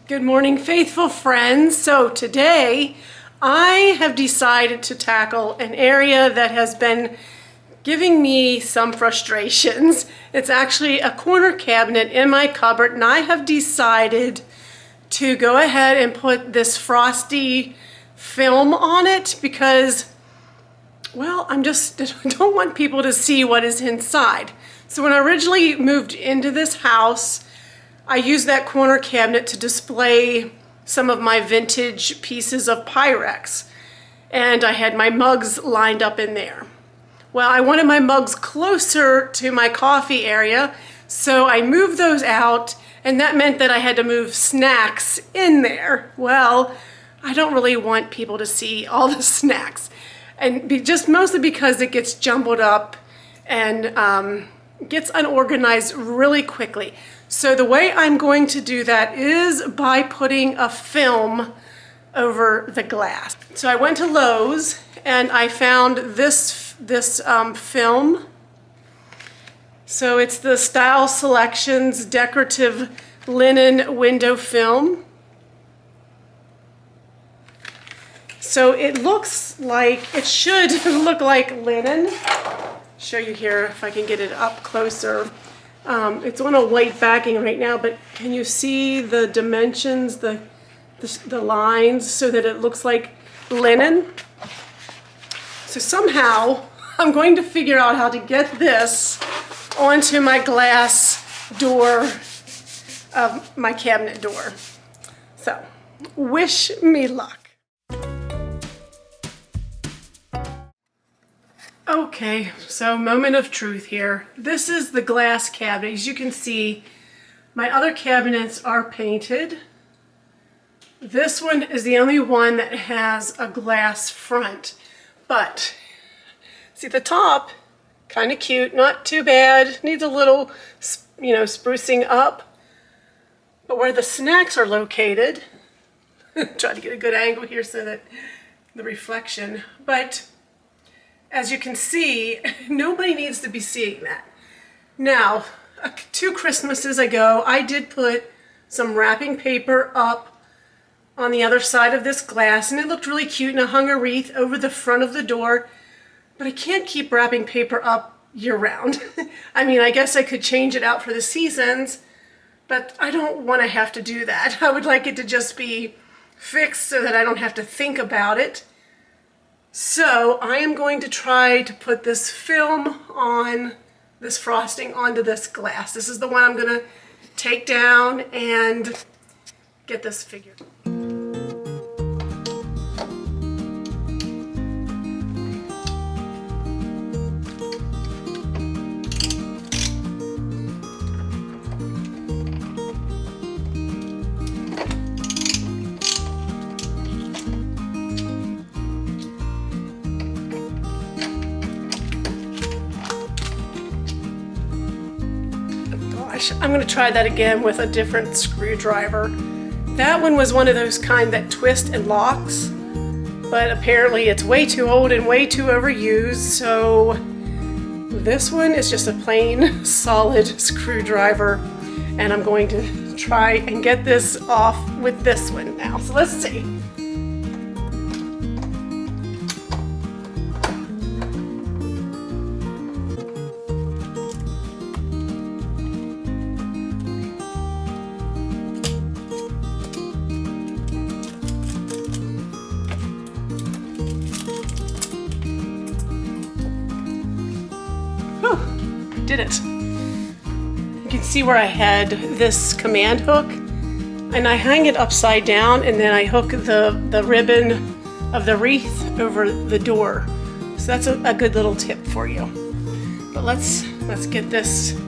Good morning, faithful friends. So today I have decided to tackle an area that has been giving me some frustrations. It's actually a corner cabinet in my cupboard, and I have decided to go ahead and put this frosty film on it because, well, I don't want people to see what is inside. So when I originally moved into this house, I used that corner cabinet to display some of my vintage pieces of Pyrex, and I had my mugs lined up in there. Well, I wanted my mugs closer to my coffee area, so I moved those out, and that meant that I had to move snacks in there. Well, I don't really want people to see all the snacks, and just mostly because it gets jumbled up and gets unorganized really quickly. So the way I'm going to do that is by putting a film over the glass. So I went to Lowe's and I found this film. So it's the Style Selections decorative linen window film. So it looks like, it should look like linen. Show you here if I can get it up closer. It's on a white backing right now, but can you see the dimensions, the lines, so that it looks like linen? So somehow I'm going to figure out how to get this onto my glass door of my cabinet door. So wish me luck. Okay, so moment of truth here. This is the glass cabinet. As you can see, my other cabinets are painted. This one is the only one that has a glass front. But, see the top, kind of cute, not too bad. Needs a little, sprucing up. But where the snacks are located, try to get a good angle here so that the reflection, but as you can see, nobody needs to be seeing that. Now, 2 Christmases ago, I did put some wrapping paper up on the other side of this glass, and it looked really cute, and I hung a wreath over the front of the door, but I can't keep wrapping paper up year-round. I mean, I guess I could change it out for the seasons, but I don't want to have to do that. I would like it to just be fixed so that I don't have to think about it. So I am going to try to put this film on, this frosting onto this glass. This is the one I'm going to take down and get this figured. I'm going to try that again with a different screwdriver. That one was one of those kind that twist and locks, but apparently it's way too old and way too overused, so this one is just a plain solid screwdriver, and I'm going to try and get this off with this one now. So let's see. Did it. You can see where I had this command hook, and I hang it upside down, and then I hook the ribbon of the wreath over the door. So that's a good little tip for you. But let's get this,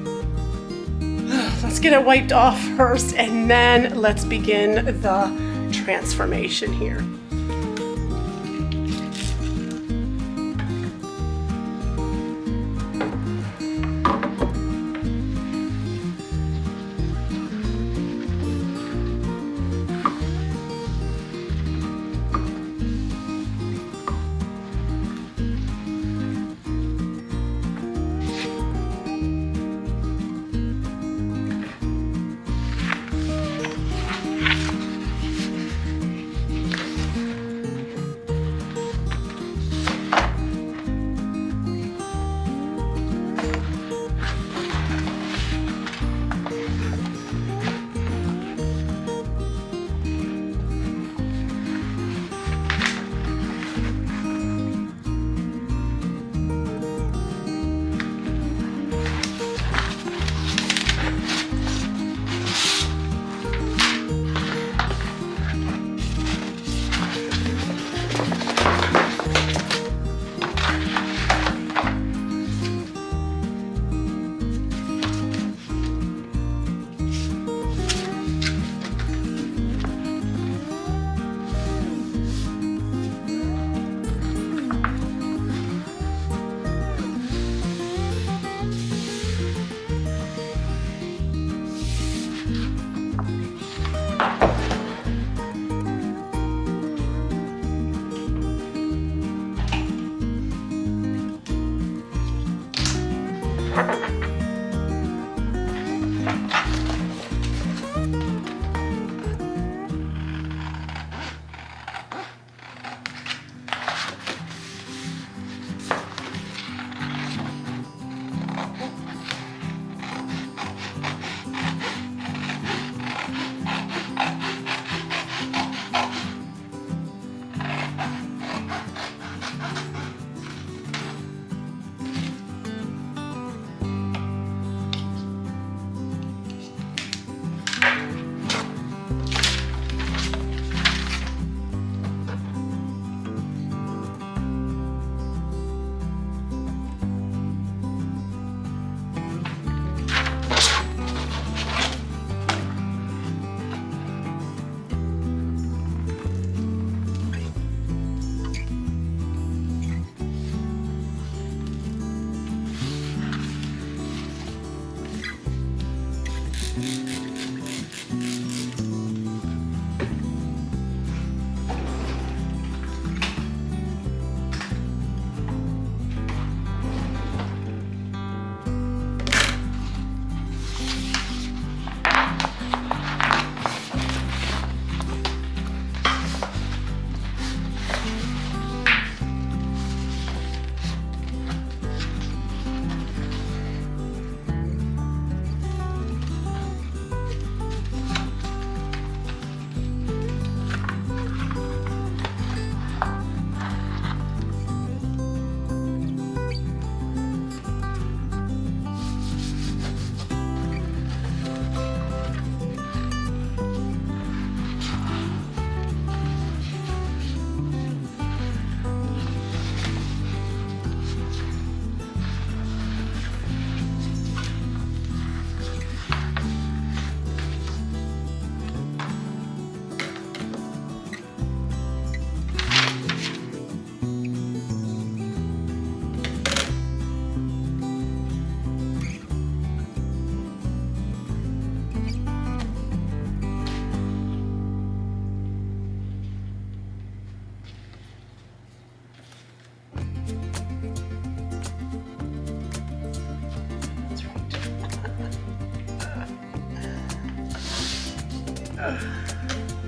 let's get it wiped off first, and then let's begin the transformation here.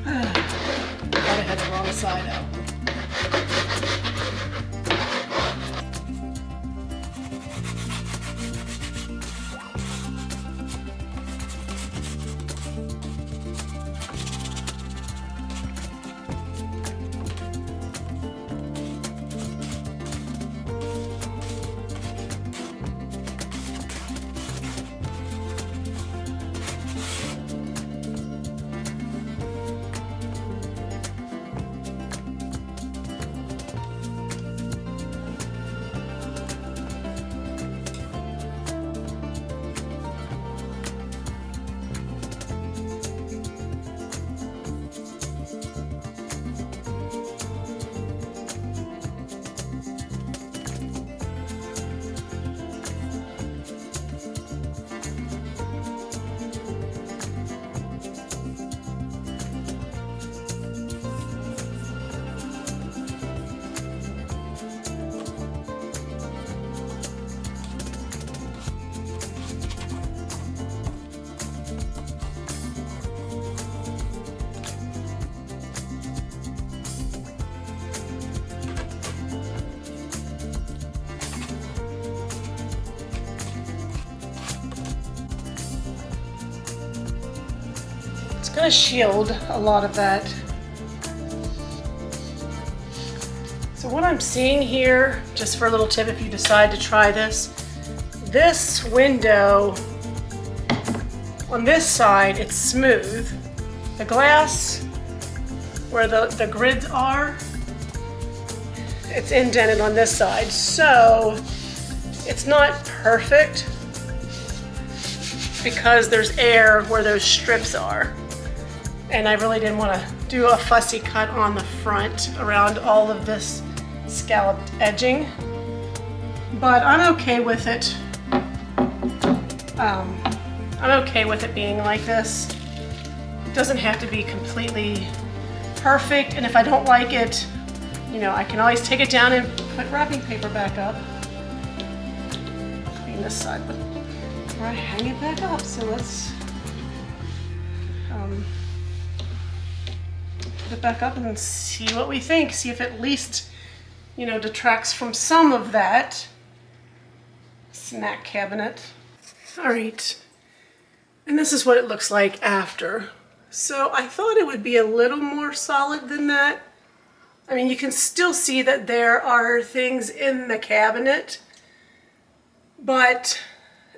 Thought I had the wrong side out. It's going to shield a lot of that. So what I'm seeing here, just for a little tip if you decide to try this window on this side, it's smooth. The glass where the grids are, it's indented on this side. So it's not perfect because there's air where those strips are. And I really didn't want to do a fussy cut on the front around all of this scalloped edging. But I'm okay with it. I'm okay with it being like this. It doesn't have to be completely perfect. And if I don't like it, you know, I can always take it down and put wrapping paper back up. Clean this side, but I hang it back up. So let's put it back up and see what we think. See if at least, you know, detracts from some of that snack cabinet. All right, and this is what it looks like after. So I thought it would be a little more solid than that. I mean, you can still see that there are things in the cabinet, but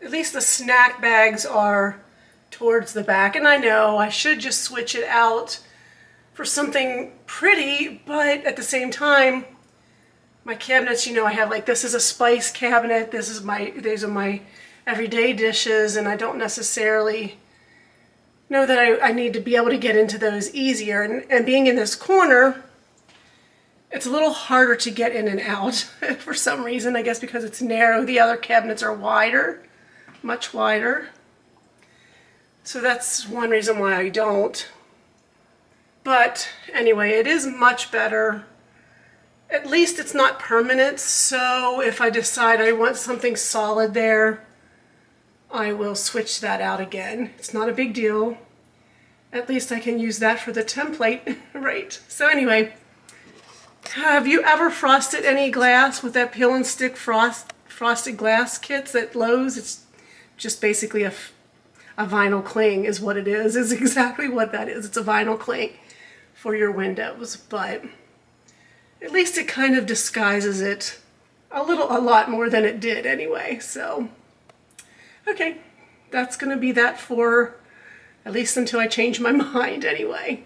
at least the snack bags are towards the back. And I know I should just switch it out for something pretty, but at the same time, my cabinets, you know, I have like, this is a spice cabinet, these are my everyday dishes, and I don't necessarily know that I need to be able to get into those easier. And being in this corner, it's a little harder to get in and out for some reason, I guess because it's narrow. The other cabinets are wider, much wider. So that's one reason why I don't. But anyway, it is much better. At least it's not permanent, so if I decide I want something solid there, I will switch that out again. It's not a big deal. At least I can use that for the template, right? So anyway, have you ever frosted any glass with that peel and stick frosted glass kits at Lowe's? It's just basically a vinyl cling is what it is. It's exactly what that is. It's a vinyl cling for your windows, but at least it kind of disguises it a lot more than it did anyway. So, okay, that's gonna be that for at least until I change my mind anyway.